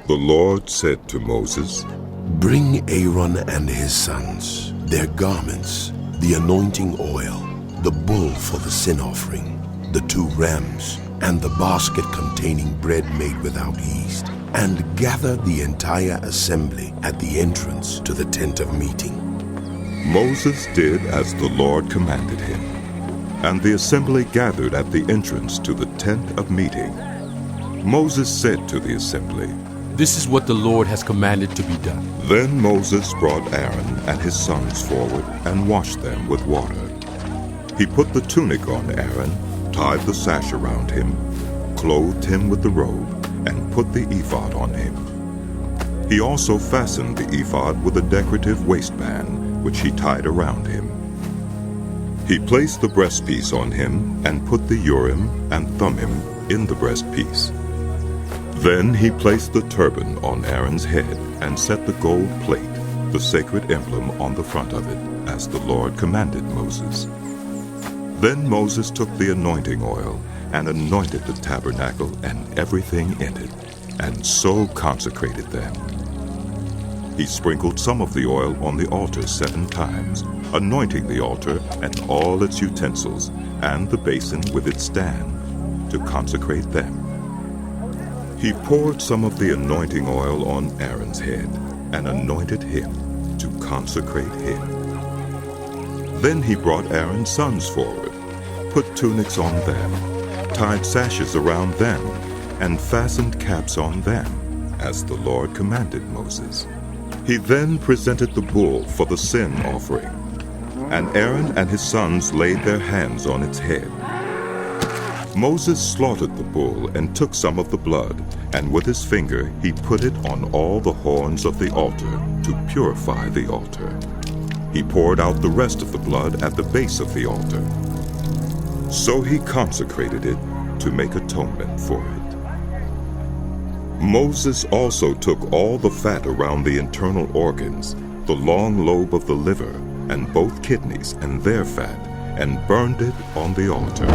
The Lord said to Moses, Bring Aaron and his sons, their garments, the anointing oil, the bull for the sin offering, the 2 rams, and the basket containing bread made without yeast, and gather the entire assembly at the entrance to the tent of meeting. Moses did as the Lord commanded him, and the assembly gathered at the entrance to the tent of meeting. Moses said to the assembly, This is what the Lord has commanded to be done. Then Moses brought Aaron and his sons forward and washed them with water. He put the tunic on Aaron, tied the sash around him, clothed him with the robe, and put the ephod on him. He also fastened the ephod with a decorative waistband, which he tied around him. He placed the breastpiece on him and put the Urim and Thummim in the breastpiece. Then he placed the turban on Aaron's head and set the gold plate, the sacred emblem, on the front of it, as the Lord commanded Moses. Then Moses took the anointing oil and anointed the tabernacle and everything in it, and so consecrated them. He sprinkled some of the oil on the altar 7 times, anointing the altar and all its utensils, and the basin with its stand, to consecrate them. He poured some of the anointing oil on Aaron's head, and anointed him to consecrate him. Then he brought Aaron's sons forward, put tunics on them, tied sashes around them, and fastened caps on them, as the Lord commanded Moses. He then presented the bull for the sin offering, and Aaron and his sons laid their hands on its head. Moses slaughtered the bull and took some of the blood, and with his finger he put it on all the horns of the altar to purify the altar. He poured out the rest of the blood at the base of the altar. So he consecrated it to make atonement for it. Moses also took all the fat around the internal organs, the long lobe of the liver, and both kidneys and their fat, and burned it on the altar.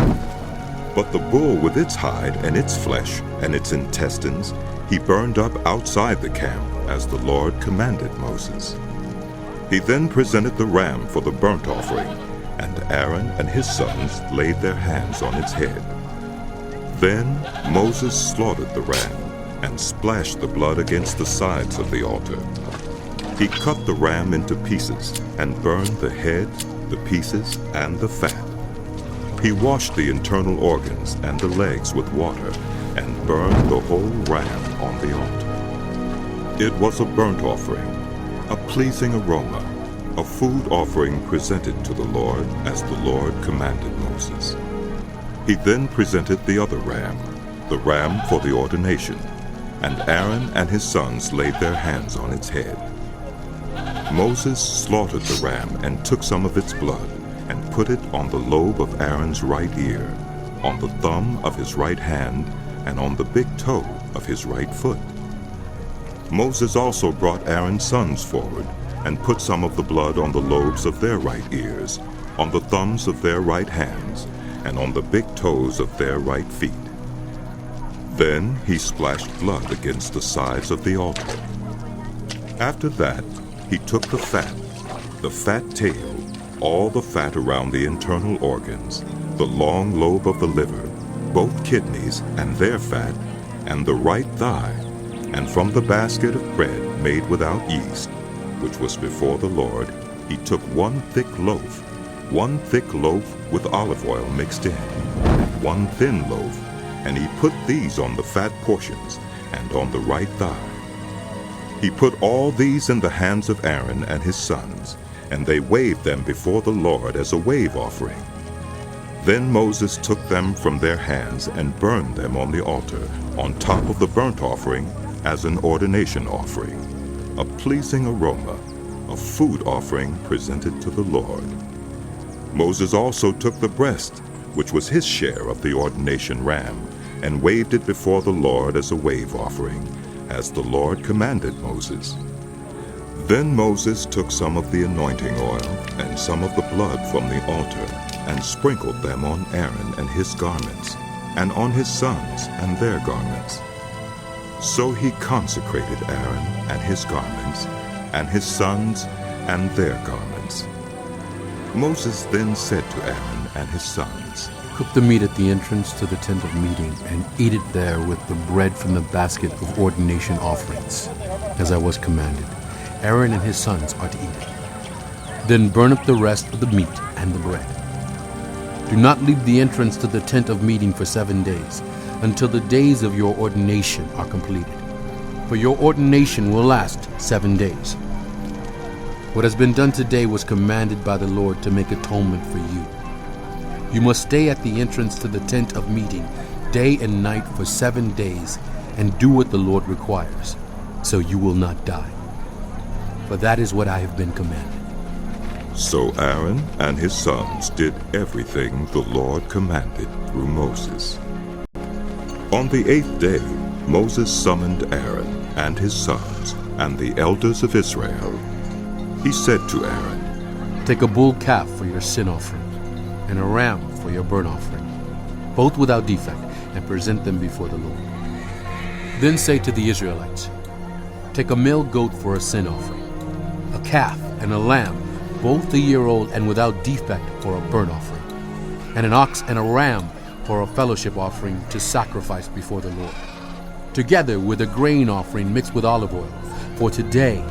But the bull with its hide and its flesh and its intestines he burned up outside the camp, as the Lord commanded Moses. He then presented the ram for the burnt offering, and Aaron and his sons laid their hands on its head. Then Moses slaughtered the ram and splashed the blood against the sides of the altar. He cut the ram into pieces and burned the head, the pieces, and the fat. He washed the internal organs and the legs with water and burned the whole ram on the altar. It was a burnt offering, a pleasing aroma, a food offering presented to the Lord as the Lord commanded Moses. He then presented the other ram, the ram for the ordination, and Aaron and his sons laid their hands on its head. Moses slaughtered the ram and took some of its blood and put it on the lobe of Aaron's right ear, on the thumb of his right hand, and on the big toe of his right foot. Moses also brought Aaron's sons forward and put some of the blood on the lobes of their right ears, on the thumbs of their right hands, and on the big toes of their right feet. Then he splashed blood against the sides of the altar. After that, he took the fat tail, all the fat around the internal organs, the long lobe of the liver, both kidneys and their fat, and the right thigh, and from the basket of bread made without yeast, which was before the Lord, he took one thick loaf with olive oil mixed in, and one thin loaf, and he put these on the fat portions and on the right thigh. He put all these in the hands of Aaron and his sons, and they waved them before the Lord as a wave offering. Then Moses took them from their hands and burned them on the altar on top of the burnt offering as an ordination offering, a pleasing aroma, a food offering presented to the Lord. Moses also took the breast, which was his share of the ordination ram, and waved it before the Lord as a wave offering, as the Lord commanded Moses. Then Moses took some of the anointing oil and some of the blood from the altar, and sprinkled them on Aaron and his garments, and on his sons and their garments. So he consecrated Aaron and his garments, and his sons and their garments. Moses then said to Aaron and his sons, Cook the meat at the entrance to the tent of meeting, and eat it there with the bread from the basket of ordination offerings, as I was commanded. Aaron and his sons are to eat it. Then burn up the rest of the meat and the bread. Do not leave the entrance to the tent of meeting for 7 days, until the days of your ordination are completed. For your ordination will last 7 days. What has been done today was commanded by the Lord to make atonement for you. You must stay at the entrance to the tent of meeting day and night for 7 days, and do what the Lord requires, so you will not die. For that is what I have been commanded. So Aaron and his sons did everything the Lord commanded through Moses. On the 8th day, Moses summoned Aaron and his sons and the elders of Israel. He said to Aaron, Take a bull calf for your sin offering, and a ram for your burnt offering, both without defect, and present them before the Lord. Then say to the Israelites, Take a male goat for a sin offering, a calf and a lamb, both a year old and without defect, for a burnt offering, and an ox and a ram for a fellowship offering to sacrifice before the Lord, together with a grain offering mixed with olive oil, for today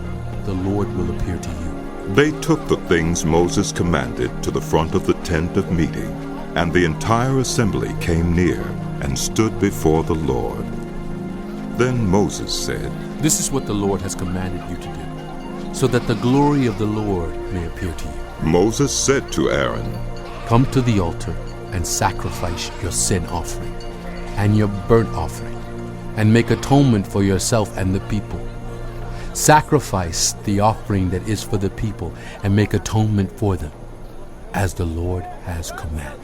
the Lord will appear to you. They took the things Moses commanded to the front of the tent of meeting, and the entire assembly came near and stood before the Lord. Then Moses said, This is what the Lord has commanded you to do, so that the glory of the Lord may appear to you. Moses said to Aaron, Come to the altar and sacrifice your sin offering and your burnt offering, and make atonement for yourself and the people. Sacrifice the offering that is for the people, and make atonement for them, as the Lord has commanded.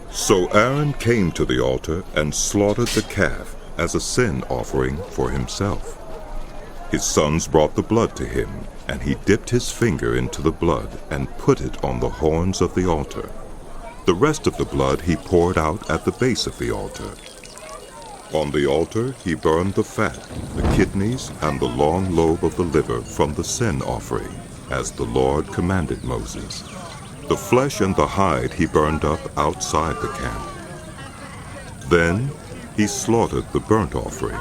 So Aaron came to the altar and slaughtered the calf as a sin offering for himself. His sons brought the blood to him, and he dipped his finger into the blood and put it on the horns of the altar. The rest of the blood he poured out at the base of the altar. On the altar he burned the fat, the kidneys, and the long lobe of the liver from the sin offering, as the Lord commanded Moses. The flesh and the hide he burned up outside the camp. Then he slaughtered the burnt offering.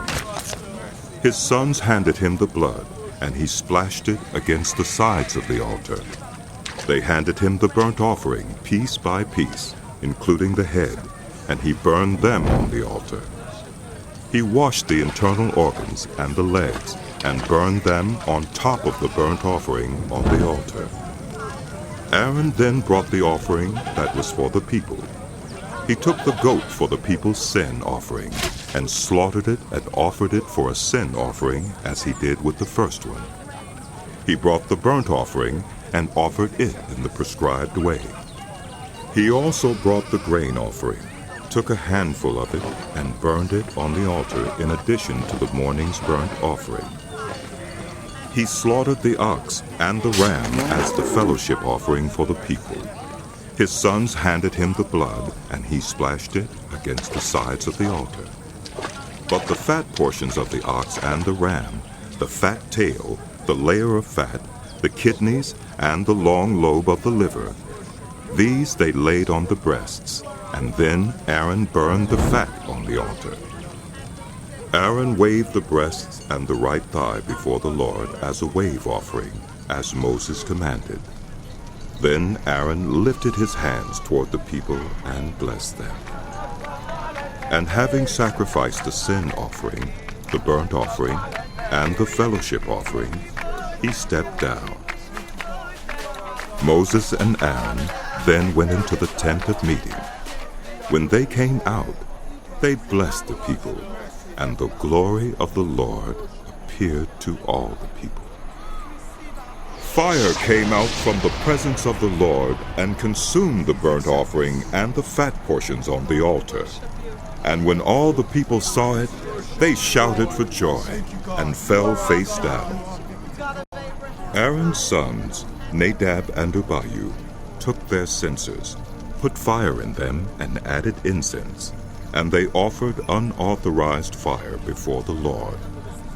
His sons handed him the blood, and he splashed it against the sides of the altar. They handed him the burnt offering piece by piece, including the head, and he burned them on the altar. He washed the internal organs and the legs, and burned them on top of the burnt offering on the altar. Aaron then brought the offering that was for the people. He took the goat for the people's sin offering, and slaughtered it and offered it for a sin offering, as he did with the first one. He brought the burnt offering and offered it in the prescribed way. He also brought the grain offering, took a handful of it, and burned it on the altar in addition to the morning's burnt offering. He slaughtered the ox and the ram as the fellowship offering for the people. His sons handed him the blood, and he splashed it against the sides of the altar. But the fat portions of the ox and the ram, the fat tail, the layer of fat, the kidneys, and the long lobe of the liver, these they laid on the breasts, and then Aaron burned the fat on the altar. Aaron waved the breasts and the right thigh before the Lord as a wave offering, as Moses commanded. Then Aaron lifted his hands toward the people and blessed them. And having sacrificed the sin offering, the burnt offering, and the fellowship offering, he stepped down. Moses and Aaron then went into the tent of meeting. When they came out, they blessed the people, and the glory of the Lord appeared to all the people. Fire came out from the presence of the Lord and consumed the burnt offering and the fat portions on the altar. And when all the people saw it, they shouted for joy and fell face down. Aaron's sons, Nadab and Abihu, took their censers, put fire in them, and added incense, and they offered unauthorized fire before the Lord,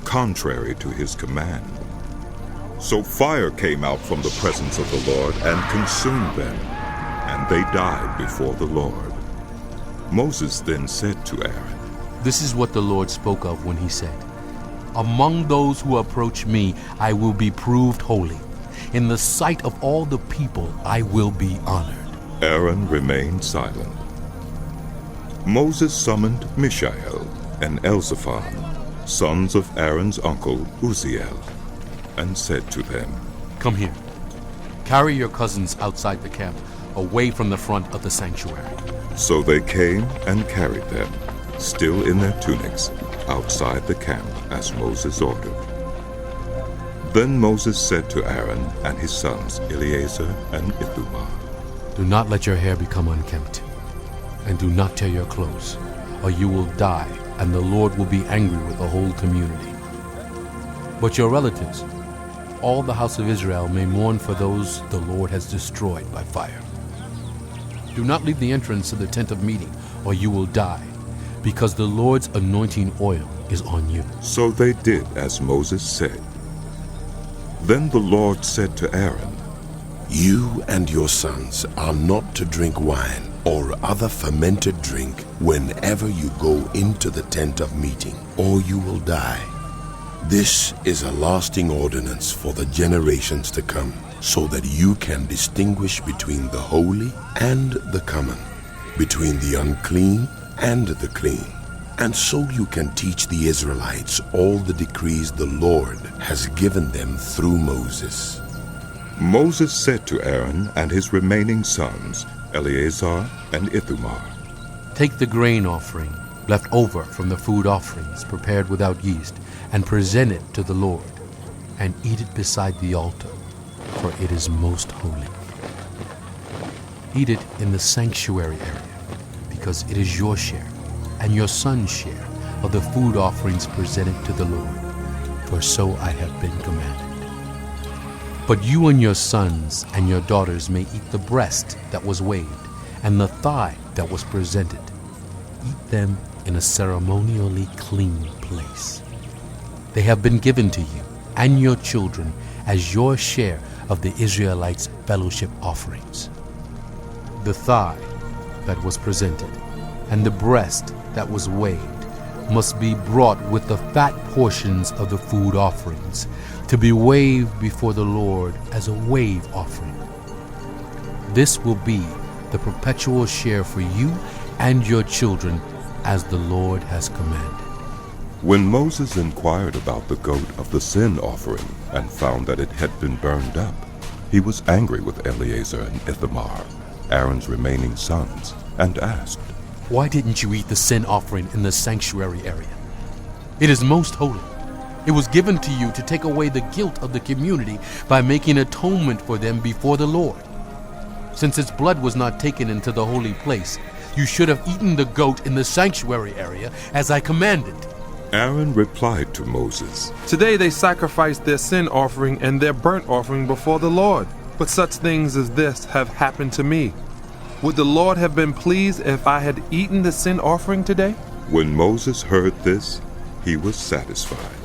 contrary to his command. So fire came out from the presence of the Lord and consumed them, and they died before the Lord. Moses then said to Aaron, This is what the Lord spoke of when he said, Among those who approach me, I will be proved holy. In the sight of all the people, I will be honored. Aaron remained silent. Moses summoned Mishael and Elzaphan, sons of Aaron's uncle Uzziel, and said to them, Come here. Carry your cousins outside the camp, away from the front of the sanctuary. So they came and carried them, still in their tunics, outside the camp as Moses ordered. Then Moses said to Aaron and his sons Eleazar and Ithamar, Do not let your hair become unkempt, and do not tear your clothes, or you will die, and the Lord will be angry with the whole community. But your relatives, all the house of Israel, may mourn for those the Lord has destroyed by fire. Do not leave the entrance to the tent of meeting, or you will die, because the Lord's anointing oil is on you. So they did as Moses said. Then the Lord said to Aaron, You and your sons are not to drink wine or other fermented drink whenever you go into the tent of meeting, or you will die. This is a lasting ordinance for the generations to come, so that you can distinguish between the holy and the common, between the unclean and the clean, and so you can teach the Israelites all the decrees the Lord has given them through Moses. Moses said to Aaron and his remaining sons, Eleazar and Ithamar, Take the grain offering left over from the food offerings prepared without yeast, and present it to the Lord, and eat it beside the altar, for it is most holy. Eat it in the sanctuary area, because it is your share and your son's share of the food offerings presented to the Lord, for so I have been commanded. But you and your sons and your daughters may eat the breast that was waved, and the thigh that was presented. Eat them in a ceremonially clean place. They have been given to you and your children as your share of the Israelites' fellowship offerings. The thigh that was presented and the breast that was waved must be brought with the fat portions of the food offerings, to be waved before the Lord as a wave offering. This will be the perpetual share for you and your children, as the Lord has commanded. When Moses inquired about the goat of the sin offering and found that it had been burned up, he was angry with Eleazar and Ithamar, Aaron's remaining sons, and asked, Why didn't you eat the sin offering in the sanctuary area? It is most holy. It was given to you to take away the guilt of the community by making atonement for them before the Lord. Since its blood was not taken into the holy place, you should have eaten the goat in the sanctuary area as I commanded. Aaron replied to Moses, Today they sacrificed their sin offering and their burnt offering before the Lord. But such things as this have happened to me. Would the Lord have been pleased if I had eaten the sin offering today? When Moses heard this, he was satisfied.